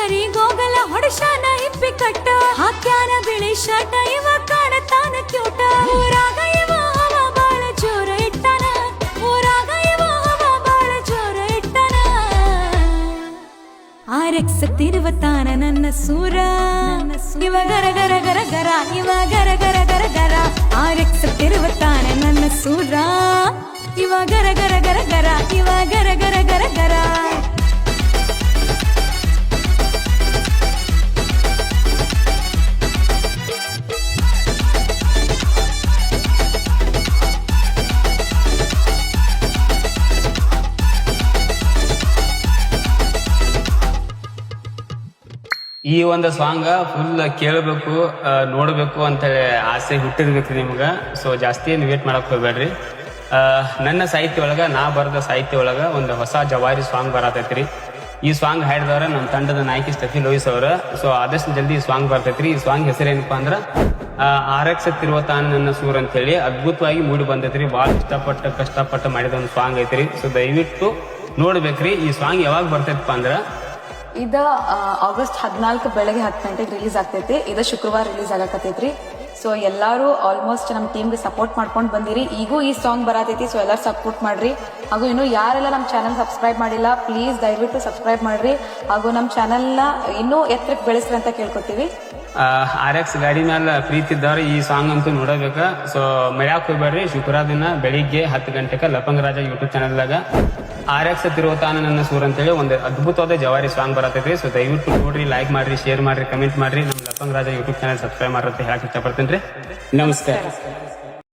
ಕರಿ ಗೋಗಲ ಹೊಡಶಾನ hippie ಕಟ್ಟ ಹಾಕ್ಯಾನ ಬಿಳಿ shirt ಇವ ಕಾಣತಾನ ಕ್ಯೂಟ ಊರಾಗ ಇವ ಹವ ಬಾಳ ಜೋರ ಇಟ್ಟನ ಊರಾಗ ಇವ ಹವ ಬಾಳ ಜೋರ ಇಟ್ಟನ RX ತಿರುವತಾನ ನನ್ನ ಸೂರ ಇವ ಗರ ಗರ ಗರ ಗರ ಇವ ಗರ ಗರ ಗರ ಗರ RX ತಿರುವತಾನ ನನ್ನ ಸೂರ ಇವ ಗರ ಗರ ಗರ ಗರ ಇವ ಗರ ಗರ ಗರ ಗರ ಈ ಒಂದು ಸಾಂಗ್ ಫುಲ್ ಕೇಳಬೇಕು ನೋಡಬೇಕು ಅಂತ ಆಸೆ ಹುಟ್ಟಿರ್ಬೇಕ್ರಿ ನಿಮ್ಗೆ. ಸೊ ಜಾಸ್ತಿ ಏನು ವೇಟ್ ಮಾಡಕ್ ಹೋಗ್ಬೇಡ್ರಿ. ನನ್ನ ಸಾಹಿತ್ಯ ಒಳಗ ನಾ ಬರೆದ ಸಾಹಿತ್ಯ ಒಳಗ ಒಂದು ಹೊಸ ಜವಾರಿ ಸಾಂಗ್ ಬರತೈತ್ರಿ. ಈ ಸಾಂಗ್ ಹಾಡಿದವ್ರ ನಮ್ಮ ತಂಡದ ನಾಯಕಿ ಸ್ಟೆಫಿ ಲೋಯಿಸ್ ಅವ್ರ. ಸೊ ಆದಷ್ಟು ಜಲ್ದಿ ಈ ಸಾಂಗ್ ಬರ್ತೈತ್ರಿ. ಈ ಸಾಂಗ್ ಹೆಸರೇನಪ್ಪಾ ಅಂದ್ರ RX ತಿರುವತಾನ ನನ್ನ ಸೂರ್ ಅಂತ ಹೇಳಿ ಅದ್ಭುತವಾಗಿ ಮೂಡಿ ಬಂದೈತ್ರಿ. ಭಾಳ ಇಷ್ಟಪಟ್ಟು ಕಷ್ಟಪಟ್ಟು ಮಾಡಿದ ಒಂದು ಸಾಂಗ್ ಐತ್ರಿ. ಸೊ ದಯವಿಟ್ಟು ನೋಡ್ಬೇಕ್ರಿ. ಈ ಸಾಂಗ್ ಯಾವಾಗ ಬರ್ತೈತಪ್ಪ ಅಂದ್ರ ಇದ ಆಗಸ್ಟ್ 14 ಬೆಳಗ್ಗೆ 10 ಗಂಟೆಗೆ ರಿಲೀಸ್ ಆಗ್ತೈತಿ. ಇದ ಶುಕ್ರವಾರ ರಿಲೀಸ್ ಆಗಕತ್ತೈತ್ರಿ. ಸೊ ಎಲ್ಲಾರು ಆಲ್ಮೋಸ್ಟ್ ನಮ್ಮ ಟೀಮ್ಗೆ ಸಪೋರ್ಟ್ ಮಾಡ್ಕೊಂಡು ಬಂದಿರಿ. ಈಗೂ ಈ ಸಾಂಗ್ ಬರತೈತಿ. ಸೊ ಎಲ್ಲರೂ ಸಪೋರ್ಟ್ ಮಾಡ್ರಿ. ಹಾಗೂ ಇನ್ನು ಯಾರೆಲ್ಲ ನಮ್ಮ ಚಾನಲ್ ಸಬ್ಸ್ಕ್ರೈಬ್ ಮಾಡಿಲ್ಲ ಪ್ಲೀಸ್ ದಯವಿಟ್ಟು ಸಬ್ಸ್ಕ್ರೈಬ್ ಮಾಡ್ರಿ. ಹಾಗೂ ನಮ್ಮ ಚಾನಲ್ನ ಇನ್ನೂ ಎತ್ತರಕ್ಕೆ ಬೆಳೆಸ್ರಿ ಅಂತ ಕೇಳ್ಕೊತೀವಿ. RX ಗಾಡಿ ಮೇಲೆ ಪ್ರೀತಿ ಇದ್ದವ್ರು ಈ ಸಾಂಗ್ ಅಂತೂ ನೋಡಬೇಕ. ಸೊ ಮರ್ಯಾಕ್ ಹೋಗ್ಬೇಡ್ರಿ. ಶುಕ್ರವಾರ ದಿನ ಬೆಳಿಗ್ಗೆ 10 ಗಂಟೆಗೆ ಲಪಂಗ ರಾಜ ಯೂಟ್ಯೂಬ್ ಚಾನಲ್ದಾಗ RX ತಿರುವತಾನ ನನ್ನ ಸೂರ್ ಅಂತೇಳಿ ಒಂದು ಅದ್ಭುತವಾದ ಜವಾರಿ ಸಾಂಗ್ ಬರತೈತಿ. ಸೊ ದಯವಿಟ್ಟು ನೋಡ್ರಿ, ಲೈಕ್ ಮಾಡ್ರಿ, ಶೇರ್ ಮಾಡ್ರಿ, ಕಮೆಂಟ್ ಮಾಡ್ರಿ. ನಮ್ಮ ಲಪಂಗ ರಾಜ ಯೂಟ್ಯೂಬ್ ಚಾನಲ್ ಸಬ್ಸ್ಕ್ರೈಬ್ ಮಾಡ್ರಿ ಅಂತ ಹೇಳಕ್ ಇಷ್ಟಪಡ್ತೇನೆ ರೀ. ನಮಸ್ಕಾರ.